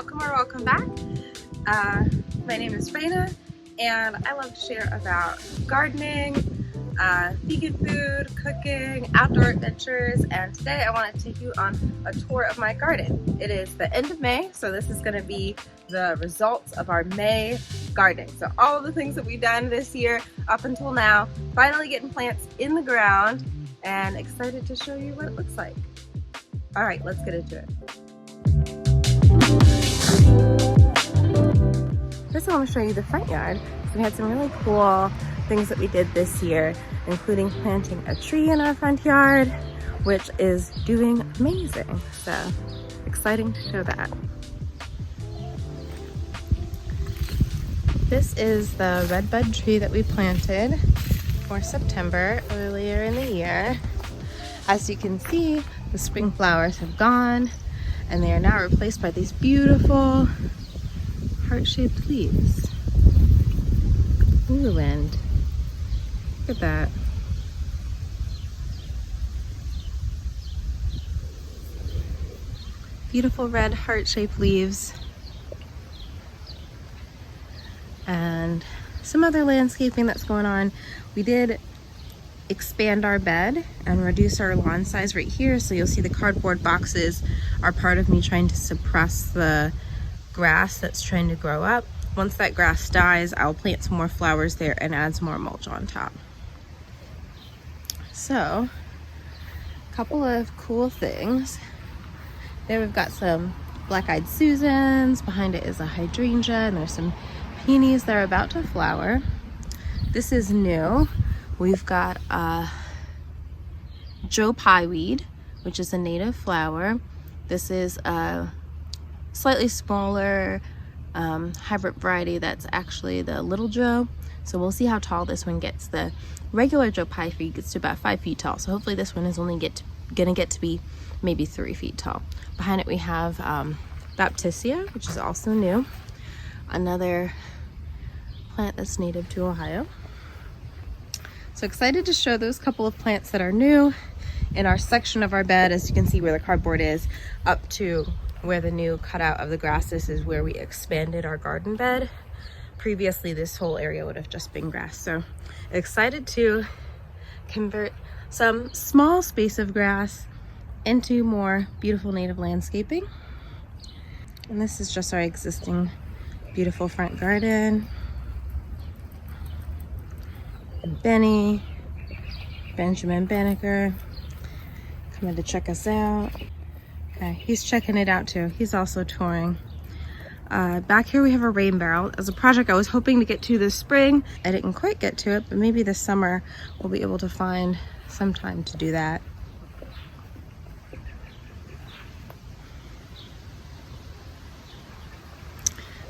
welcome or welcome back. My name is Raina and I love to share about gardening, vegan food, cooking, outdoor adventures, and today I want to take you on a tour of my garden. It is the end of May, so this is going to be the results of our May gardening. So all of the things that we've done this year up until now, finally getting plants in the ground and excited to show you what it looks like. All right, let's get into it. First I want to show you the front yard. So we had some really cool things that we did this year, including planting a tree in our front yard, which is doing amazing. So exciting to show that. This is the redbud tree that we planted for September earlier in the year. As you can see, the spring flowers have gone and they are now replaced by these beautiful heart-shaped leaves. Ooh, and look at that. Beautiful red heart-shaped leaves. And some other landscaping that's going on. We did expand our bed and reduce our lawn size right here, so you'll see the cardboard boxes are part of me trying to suppress the grass that's trying to grow up. Once that grass dies, I'll plant some more flowers there and add some more mulch on top. So, a couple of cool things. There we've got some black-eyed Susans, behind it is a hydrangea, and there's some peonies that are about to flower. This is new. We've got Joe Pye weed, which is a native flower. This is a slightly smaller hybrid variety that's actually the little Joe. So we'll see how tall this one gets. The regular Joe Pye weed gets to about 5 feet tall. So hopefully this one is only gonna get to be maybe 3 feet tall. Behind it we have Baptisia, which is also new. Another plant that's native to Ohio. So excited to show those couple of plants that are new in our section of our bed. As you can see where the cardboard is, up to where the new cutout of the grass is where we expanded our garden bed. Previously this whole area would have just been grass. So excited to convert some small space of grass into more beautiful native landscaping. And this is just our existing beautiful front garden. Benny, Benjamin Banneker, coming to check us out. Okay, he's checking it out too. He's also touring. Back here we have a rain barrel. As a project I was hoping to get to this spring. I didn't quite get to it, but maybe this summer we'll be able to find some time to do that.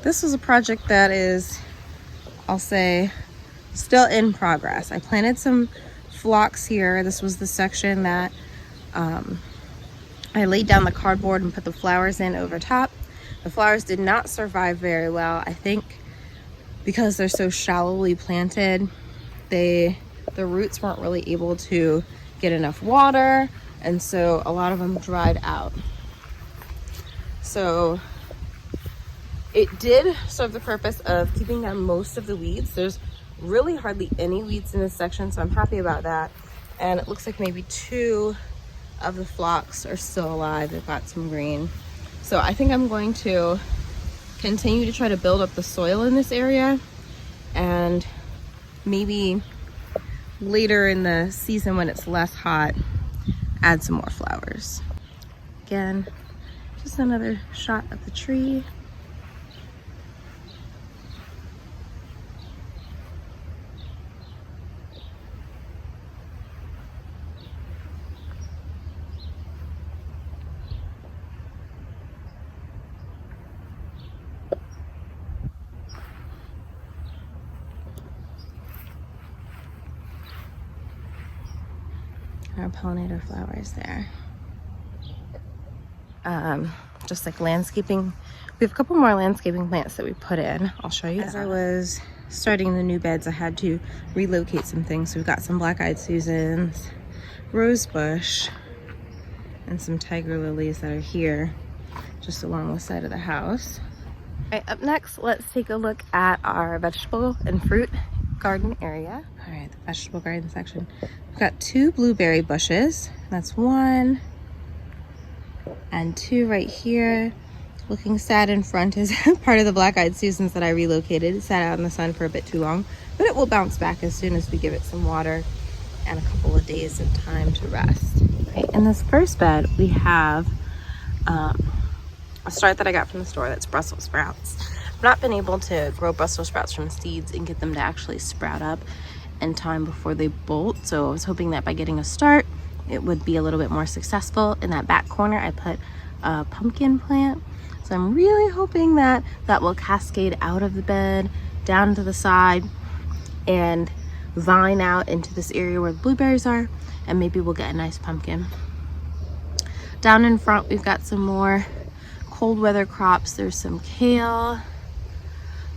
This was a project that is, I'll say, still in progress. I planted some phlox here. This was the section that I laid down the cardboard and put the flowers in over top. The flowers did not survive very well. I think because they're so shallowly planted, the roots weren't really able to get enough water, and so a lot of them dried out. So it did serve the purpose of keeping down most of the weeds. There's really hardly any weeds in this section, so I'm happy about that. And it looks like maybe 2 of the phlox are still alive. They've got some green. So I think I'm going to continue to try to build up the soil in this area, and maybe later in the season when it's less hot, add some more flowers. Again, just another shot of the tree. Our pollinator flowers there. Just like landscaping, we have a couple more landscaping plants that we put in. I'll show you. As I was starting the new beds, I had to relocate some things. So we've got some black-eyed Susans, rose bush, and some tiger lilies that are here just along the side of the house. All right, up next, let's take a look at our vegetable and fruit garden area. All right, the vegetable garden section. We've got 2 blueberry bushes. That's 1 and 2 right here. Looking sad in front is part of the black-eyed Susans that I relocated. It sat out in the sun for a bit too long, but it will bounce back as soon as we give it some water and a couple of days of time to rest. Okay, in this first bed, we have a start that I got from the store. That's Brussels sprouts. I've not been able to grow Brussels sprouts from seeds and get them to actually sprout up in time before they bolt. So I was hoping that by getting a start, it would be a little bit more successful. In that back corner, I put a pumpkin plant. So I'm really hoping that that will cascade out of the bed, down to the side, and vine out into this area where the blueberries are, and maybe we'll get a nice pumpkin. Down in front, we've got some more cold weather crops. There's some kale,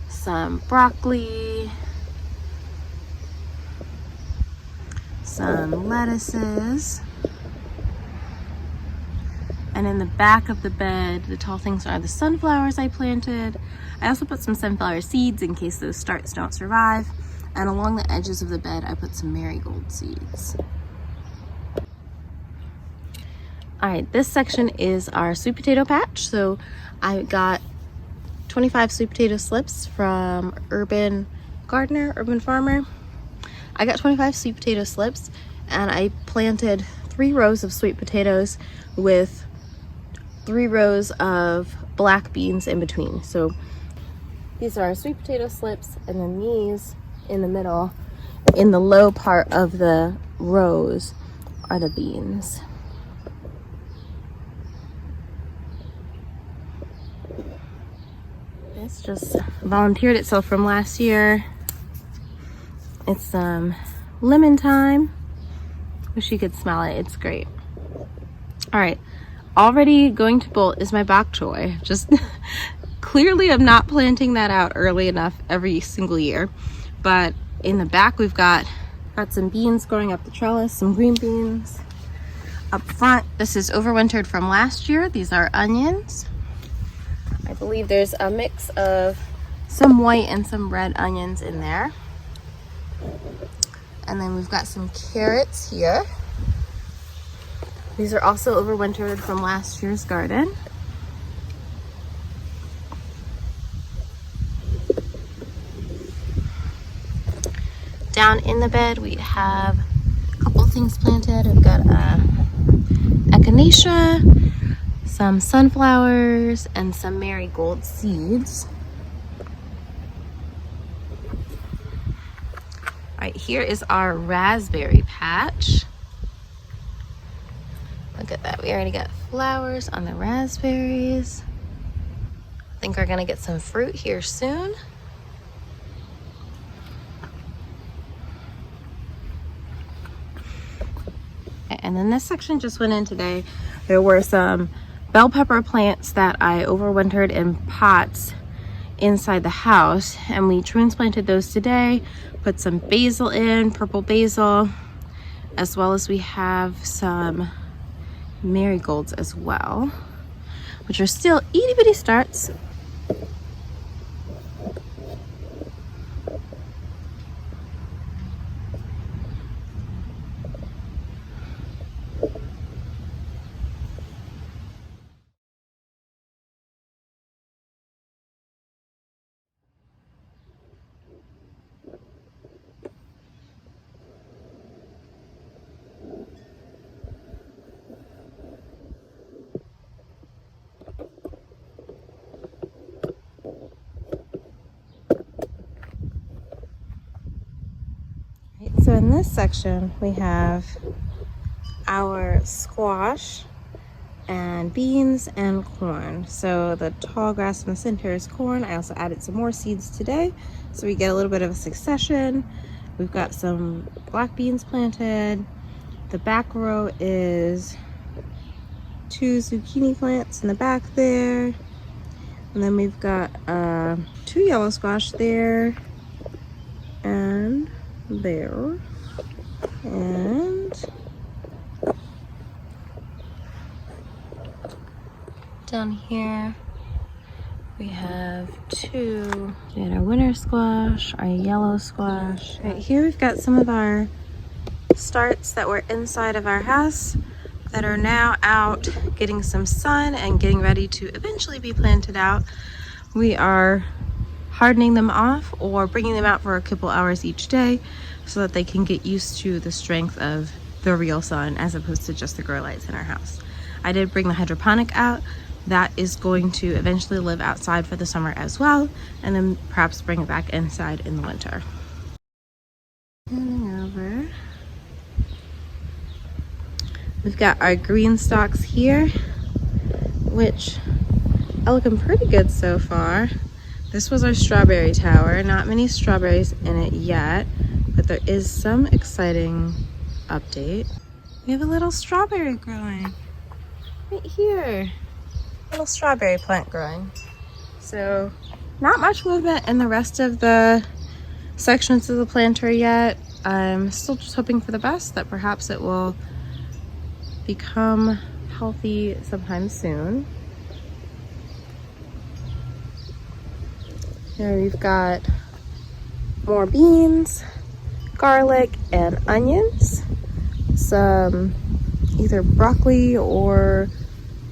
some broccoli, some lettuces, and in the back of the bed, the tall things are the sunflowers I planted. I also put some sunflower seeds in case those starts don't survive, and along the edges of the bed I put some marigold seeds. All right, this section is our sweet potato patch. So I got 25 sweet potato slips from Urban Farmer. I got 25 sweet potato slips, and I planted 3 rows of sweet potatoes with 3 rows of black beans in between. So these are our sweet potato slips, and then these in the middle, in the low part of the rows, are the beans. This just volunteered itself from last year. It's lemon thyme. Wish you could smell it. It's great. All right, already going to bolt is my bok choy. Just clearly I'm not planting that out early enough every single year. But in the back we've got some beans growing up the trellis, some green beans. Up front, this is overwintered from last year. These are onions. I believe there's a mix of some white and some red onions in there. And then we've got some carrots here. These are also overwintered from last year's garden. Down in the bed, we have a couple things planted. We've got echinacea, some sunflowers, and some marigold seeds. All right, here is our raspberry patch. Look at that, we already got flowers on the raspberries. I think we're gonna get some fruit here soon. And then this section just went in today. There were some bell pepper plants that I overwintered in pots inside the house, and we transplanted those today. Put some basil in, purple basil, as well as we have some marigolds as well, which are still itty bitty starts. So in this section, we have our squash and beans and corn. So the tall grass in the center is corn. I also added some more seeds today, so we get a little bit of a succession. We've got some black beans planted. The back row is 2 zucchini plants in the back there. And then we've got 2 yellow squash there and there, and down here We have two. We had our winter squash, our yellow squash. Right here we've got some of our starts that were inside of our house that are now out getting some sun and getting ready to eventually be planted out. We are hardening them off or bringing them out for a couple hours each day so that they can get used to the strength of the real sun as opposed to just the grow lights in our house. I did bring the hydroponic out. That is going to eventually live outside for the summer as well, and then perhaps bring it back inside in the winter. Moving over. We've got our GreenStalks here, which are looking pretty good so far. This was our strawberry tower. Not many strawberries in it yet, but there is some exciting update. We have a little strawberry growing right here. Little strawberry plant growing. So not much movement in the rest of the sections of the planter yet. I'm still just hoping for the best, that perhaps it will become healthy sometime soon. Here we've got more beans, garlic, and onions. Some either broccoli or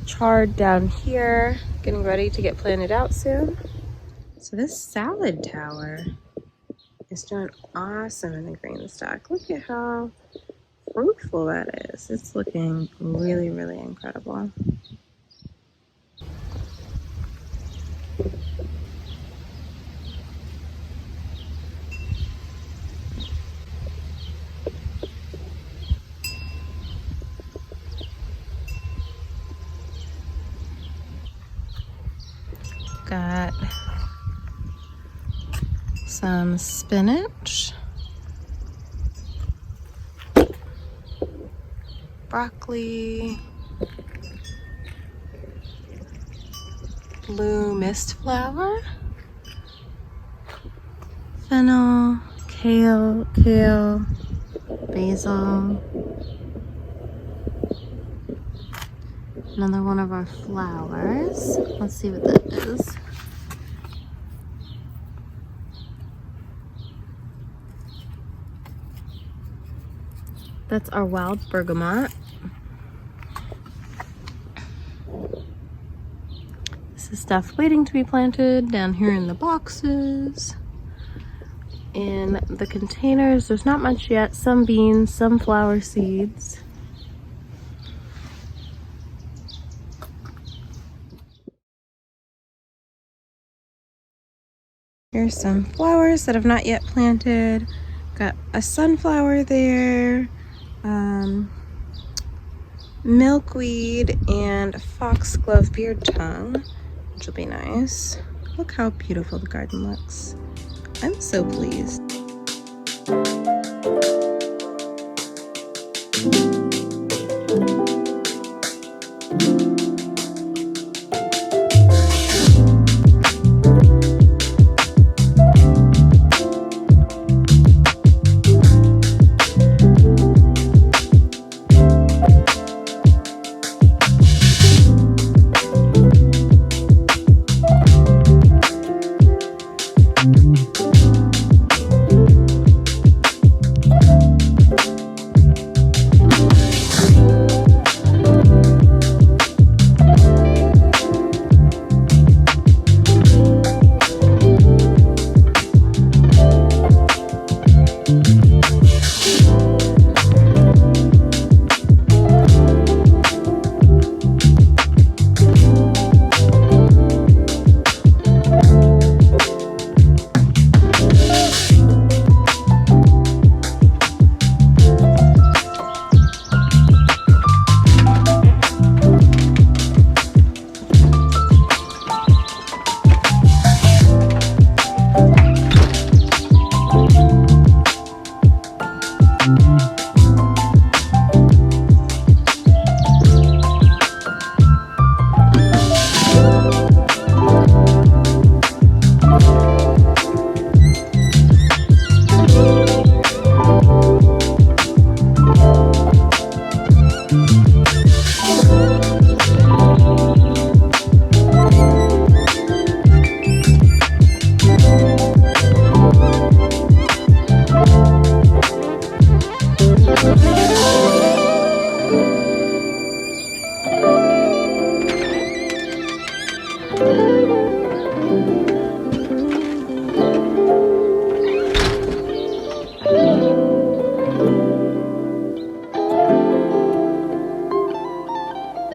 chard down here, getting ready to get planted out soon. So this salad tower is doing awesome in the GreenStalk. Look at how fruitful that is. It's looking really, really incredible. Got some spinach, broccoli, blue mist flower, fennel, kale, basil. Another one of our flowers. Let's see what that is. That's our wild bergamot. This is stuff waiting to be planted down here in the boxes. In the containers, there's not much yet. Some beans, some flower seeds. Here's some flowers that have not yet planted. Got a sunflower there, milkweed, and foxglove beard tongue, which will be nice. Look how beautiful the garden looks. I'm so pleased.